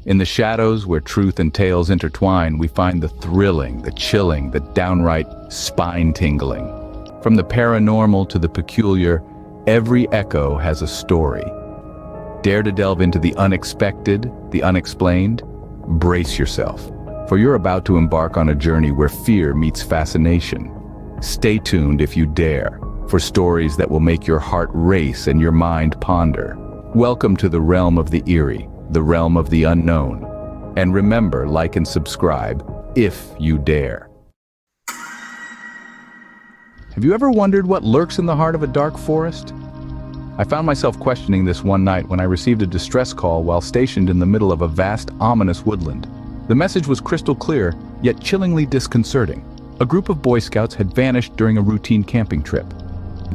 In the shadows where truth and tales intertwine, we find the thrilling, the chilling, the downright spine-tingling. From the paranormal to the peculiar, every echo has a story. Dare to delve into the unexpected, the unexplained? Brace yourself, for you're about to embark on a journey where fear meets fascination. Stay tuned if you dare, for stories that will make your heart race and your mind ponder. Welcome to the realm of the eerie, the realm of the unknown. And remember, like and subscribe, if you dare. Have you ever wondered what lurks in the heart of a dark forest? I found myself questioning this one night when I received a distress call while stationed in the middle of a vast, ominous woodland. The message was crystal clear, yet chillingly disconcerting. A group of Boy Scouts had vanished during a routine camping trip.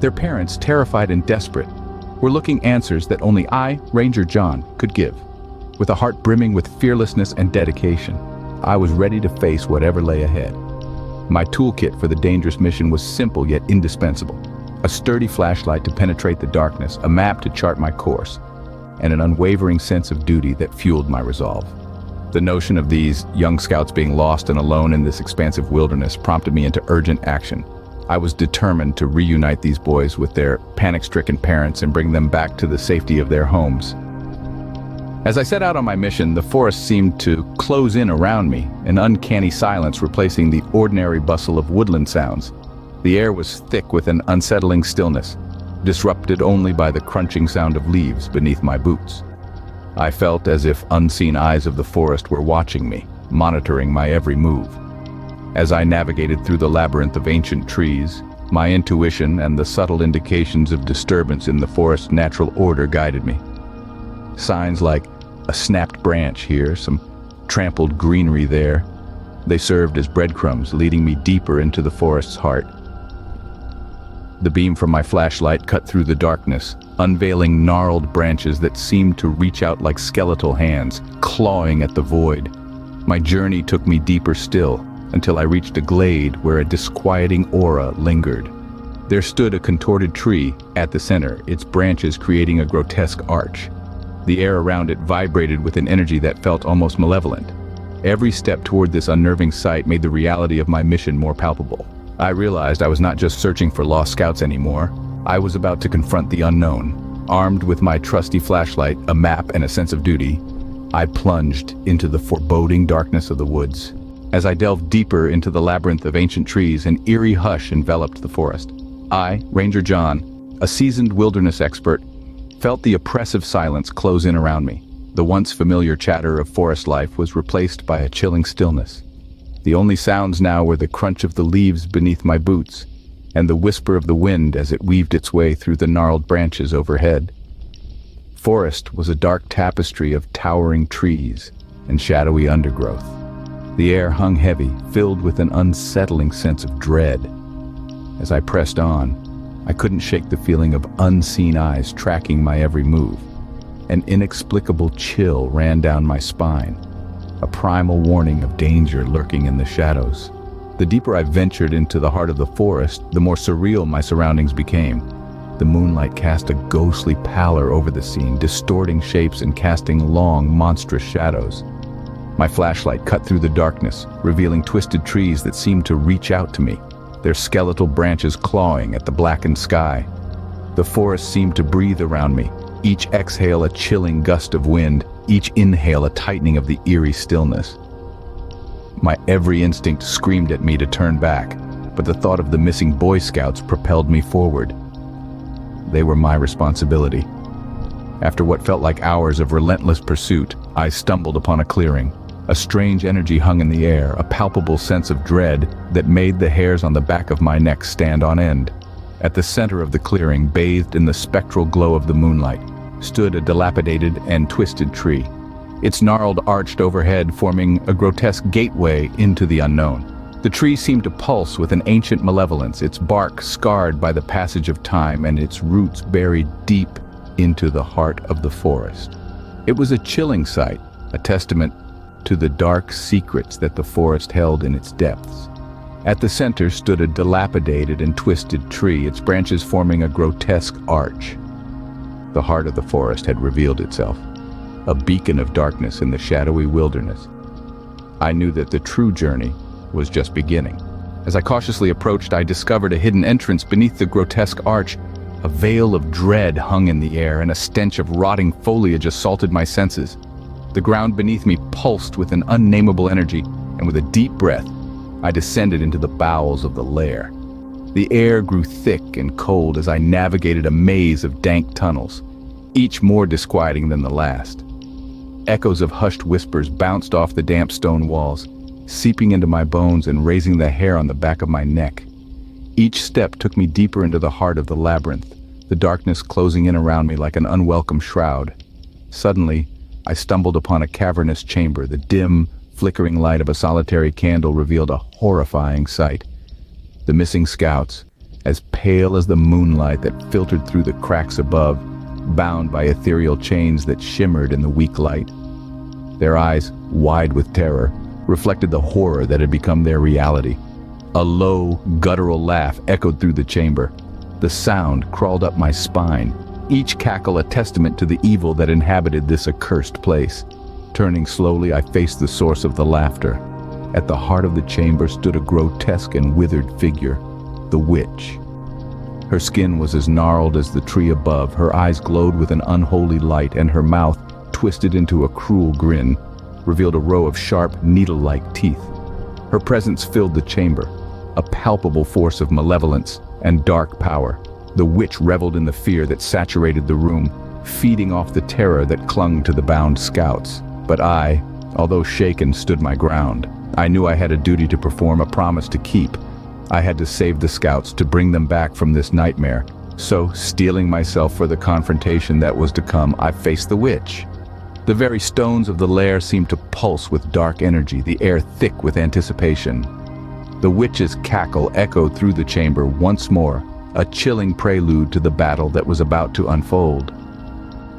Their parents, terrified and desperate, were looking answers that only I, Ranger John, could give. With a heart brimming with fearlessness and dedication, I was ready to face whatever lay ahead. My toolkit for the dangerous mission was simple yet indispensable. A sturdy flashlight to penetrate the darkness, a map to chart my course, and an unwavering sense of duty that fueled my resolve. The notion of these young scouts being lost and alone in this expansive wilderness prompted me into urgent action. I was determined to reunite these boys with their panic-stricken parents and bring them back to the safety of their homes. As I set out on my mission, the forest seemed to close in around me, an uncanny silence replacing the ordinary bustle of woodland sounds. The air was thick with an unsettling stillness, disrupted only by the crunching sound of leaves beneath my boots. I felt as if unseen eyes of the forest were watching me, monitoring my every move. As I navigated through the labyrinth of ancient trees, my intuition and the subtle indications of disturbance in the forest's natural order guided me. Signs like a snapped branch here, some trampled greenery there, they served as breadcrumbs, leading me deeper into the forest's heart. The beam from my flashlight cut through the darkness, unveiling gnarled branches that seemed to reach out like skeletal hands, clawing at the void. My journey took me deeper still, until I reached a glade where a disquieting aura lingered. There stood a contorted tree at the center, its branches creating a grotesque arch. The air around it vibrated with an energy that felt almost malevolent. Every step toward this unnerving sight made the reality of my mission more palpable. I realized I was not just searching for lost scouts anymore. I was about to confront the unknown. Armed with my trusty flashlight, a map, and a sense of duty, I plunged into the foreboding darkness of the woods. As I delved deeper into the labyrinth of ancient trees, an eerie hush enveloped the forest. I, Ranger John, a seasoned wilderness expert, felt the oppressive silence close in around me. The once familiar chatter of forest life was replaced by a chilling stillness. The only sounds now were the crunch of the leaves beneath my boots and the whisper of the wind as it weaved its way through the gnarled branches overhead. Forest was a dark tapestry of towering trees and shadowy undergrowth. The air hung heavy, filled with an unsettling sense of dread. As I pressed on, I couldn't shake the feeling of unseen eyes tracking my every move. An inexplicable chill ran down my spine, a primal warning of danger lurking in the shadows. The deeper I ventured into the heart of the forest, the more surreal my surroundings became. The moonlight cast a ghostly pallor over the scene, distorting shapes and casting long, monstrous shadows. My flashlight cut through the darkness, revealing twisted trees that seemed to reach out to me, their skeletal branches clawing at the blackened sky. The forest seemed to breathe around me, each exhale a chilling gust of wind, each inhale a tightening of the eerie stillness. My every instinct screamed at me to turn back, but the thought of the missing Boy Scouts propelled me forward. They were my responsibility. After what felt like hours of relentless pursuit, I stumbled upon a clearing. A strange energy hung in the air, a palpable sense of dread that made the hairs on the back of my neck stand on end. At the center of the clearing, bathed in the spectral glow of the moonlight, stood a dilapidated and twisted tree. Its gnarled arched overhead forming a grotesque gateway into the unknown. The tree seemed to pulse with an ancient malevolence, its bark scarred by the passage of time and its roots buried deep into the heart of the forest. It was a chilling sight, a testament to the dark secrets that the forest held in its depths. At the center stood a dilapidated and twisted tree, its branches forming a grotesque arch. The heart of the forest had revealed itself. a beacon of darkness in the shadowy wilderness. I knew that the true journey was just beginning. As I cautiously approached, I discovered a hidden entrance beneath the grotesque arch. A veil of dread hung in the air, and a stench of rotting foliage assaulted my senses. The ground beneath me pulsed with an unnameable energy, and with a deep breath, I descended into the bowels of the lair. The air grew thick and cold as I navigated a maze of dank tunnels, each more disquieting than the last. Echoes of hushed whispers bounced off the damp stone walls, seeping into my bones and raising the hair on the back of my neck. Each step took me deeper into the heart of the labyrinth, the darkness closing in around me like an unwelcome shroud. Suddenly, I stumbled upon a cavernous chamber. The dim, flickering light of a solitary candle revealed a horrifying sight. The missing scouts, as pale as the moonlight that filtered through the cracks above, bound by ethereal chains that shimmered in the weak light. Their eyes, wide with terror, reflected the horror that had become their reality. A low, guttural laugh echoed through the chamber. The sound crawled up my spine, each cackle a testament to the evil that inhabited this accursed place. Turning slowly, I faced the source of the laughter. At the heart of the chamber stood a grotesque and withered figure, the witch. Her skin was as gnarled as the tree above, her eyes glowed with an unholy light, and her mouth, twisted into a cruel grin, revealed a row of sharp, needle-like teeth. Her presence filled the chamber, a palpable force of malevolence and dark power. The witch reveled in the fear that saturated the room, feeding off the terror that clung to the bound scouts. But I, although shaken, stood my ground. I knew I had a duty to perform, a promise to keep. I had to save the scouts, to bring them back from this nightmare. So, steeling myself for the confrontation that was to come, I faced the witch. The very stones of the lair seemed to pulse with dark energy, the air thick with anticipation. The witch's cackle echoed through the chamber once more, a chilling prelude to the battle that was about to unfold.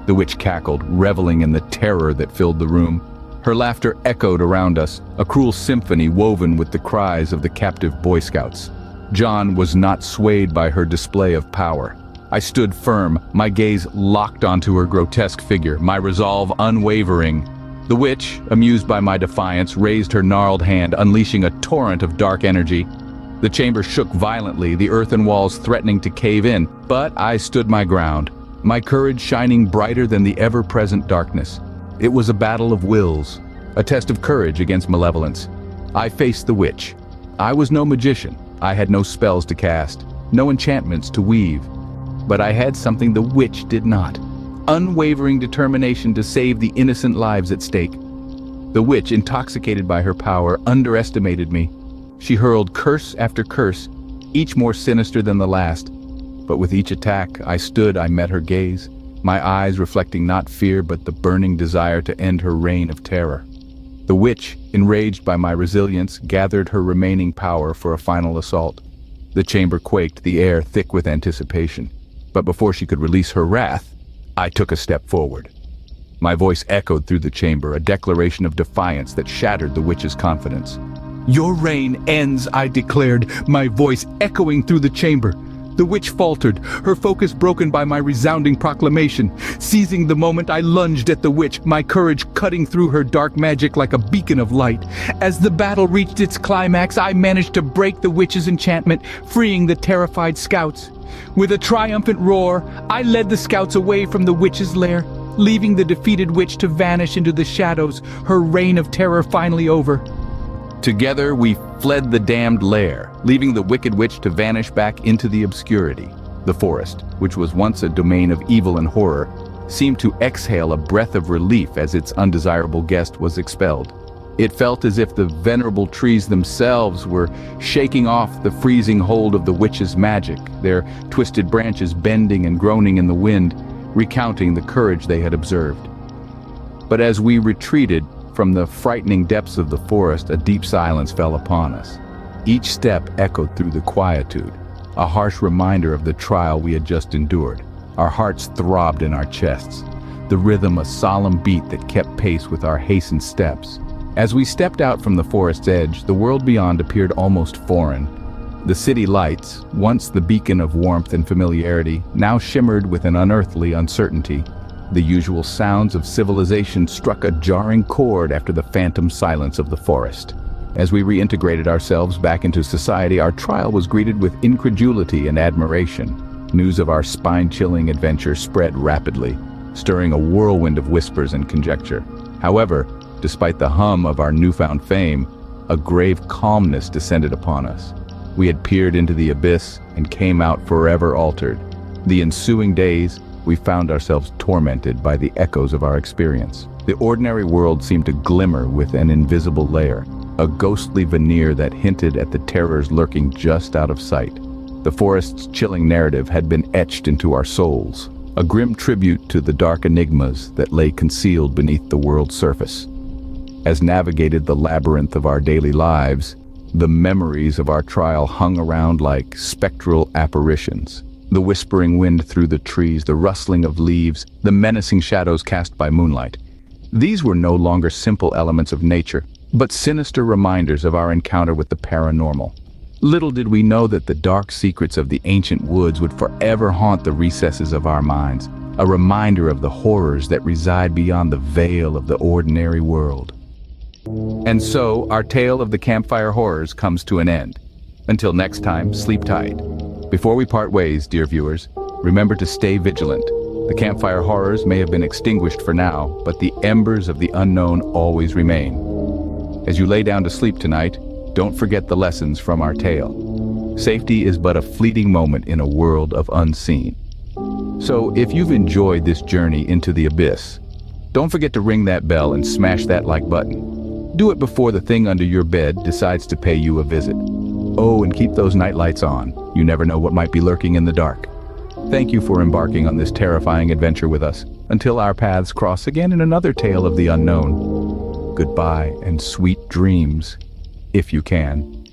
The witch cackled, reveling in the terror that filled the room. Her laughter echoed around us, a cruel symphony woven with the cries of the captive Boy Scouts. John was not swayed by her display of power. I stood firm, my gaze locked onto her grotesque figure, my resolve unwavering. The witch, amused by my defiance, raised her gnarled hand, unleashing a torrent of dark energy. The chamber shook violently, the earthen walls threatening to cave in, but I stood my ground, my courage shining brighter than the ever-present darkness. It was a battle of wills, a test of courage against malevolence. I faced the witch. I was no magician. I had no spells to cast, no enchantments to weave. But I had something the witch did not: unwavering determination to save the innocent lives at stake. The witch, intoxicated by her power, underestimated me. She hurled curse after curse, each more sinister than the last. But with each attack, I met her gaze, my eyes reflecting not fear but the burning desire to end her reign of terror. The witch, enraged by my resilience, gathered her remaining power for a final assault. The chamber quaked, the air thick with anticipation. But before she could release her wrath, I took a step forward. My voice echoed through the chamber, a declaration of defiance that shattered the witch's confidence. "Your reign ends," I declared, my voice echoing through the chamber. The witch faltered, her focus broken by my resounding proclamation. Seizing the moment, I lunged at the witch, my courage cutting through her dark magic like a beacon of light. As the battle reached its climax, I managed to break the witch's enchantment, freeing the terrified scouts. With a triumphant roar, I led the scouts away from the witch's lair, leaving the defeated witch to vanish into the shadows, her reign of terror finally over. Together we fled the damned lair, leaving the wicked witch to vanish back into the obscurity. The forest, which was once a domain of evil and horror, seemed to exhale a breath of relief as its undesirable guest was expelled. It felt as if the venerable trees themselves were shaking off the freezing hold of the witch's magic, their twisted branches bending and groaning in the wind, recounting the courage they had observed. But as we retreated from the frightening depths of the forest, a deep silence fell upon us. Each step echoed through the quietude, a harsh reminder of the trial we had just endured. Our hearts throbbed in our chests, the rhythm a solemn beat that kept pace with our hastened steps. As we stepped out from the forest's edge, the world beyond appeared almost foreign. The city lights, once the beacon of warmth and familiarity, now shimmered with an unearthly uncertainty. The usual sounds of civilization struck a jarring chord after the phantom silence of the forest. As we reintegrated ourselves back into society, our trial was greeted with incredulity and admiration. News of our spine-chilling adventure spread rapidly, stirring a whirlwind of whispers and conjecture. However, despite the hum of our newfound fame, a grave calmness descended upon us. We had peered into the abyss and came out forever altered. The ensuing days, we found ourselves tormented by the echoes of our experience. The ordinary world seemed to glimmer with an invisible layer, a ghostly veneer that hinted at the terrors lurking just out of sight. The forest's chilling narrative had been etched into our souls, a grim tribute to the dark enigmas that lay concealed beneath the world's surface. As navigated the labyrinth of our daily lives, the memories of our trial hung around like spectral apparitions. The whispering wind through the trees, the rustling of leaves, the menacing shadows cast by moonlight. These were no longer simple elements of nature, but sinister reminders of our encounter with the paranormal. Little did we know that the dark secrets of the ancient woods would forever haunt the recesses of our minds, a reminder of the horrors that reside beyond the veil of the ordinary world. And so, our tale of the Campfire Horrors comes to an end. Until next time, sleep tight. Before we part ways, dear viewers, remember to stay vigilant. The Campfire Horrors may have been extinguished for now, but the embers of the unknown always remain. As you lay down to sleep tonight, don't forget the lessons from our tale. Safety is but a fleeting moment in a world of unseen. So, if you've enjoyed this journey into the abyss, don't forget to ring that bell and smash that like button. Do it before the thing under your bed decides to pay you a visit. Oh, and keep those night lights on. You never know what might be lurking in the dark. Thank you for embarking on this terrifying adventure with us. Until our paths cross again in another tale of the unknown. Goodbye and sweet dreams, if you can.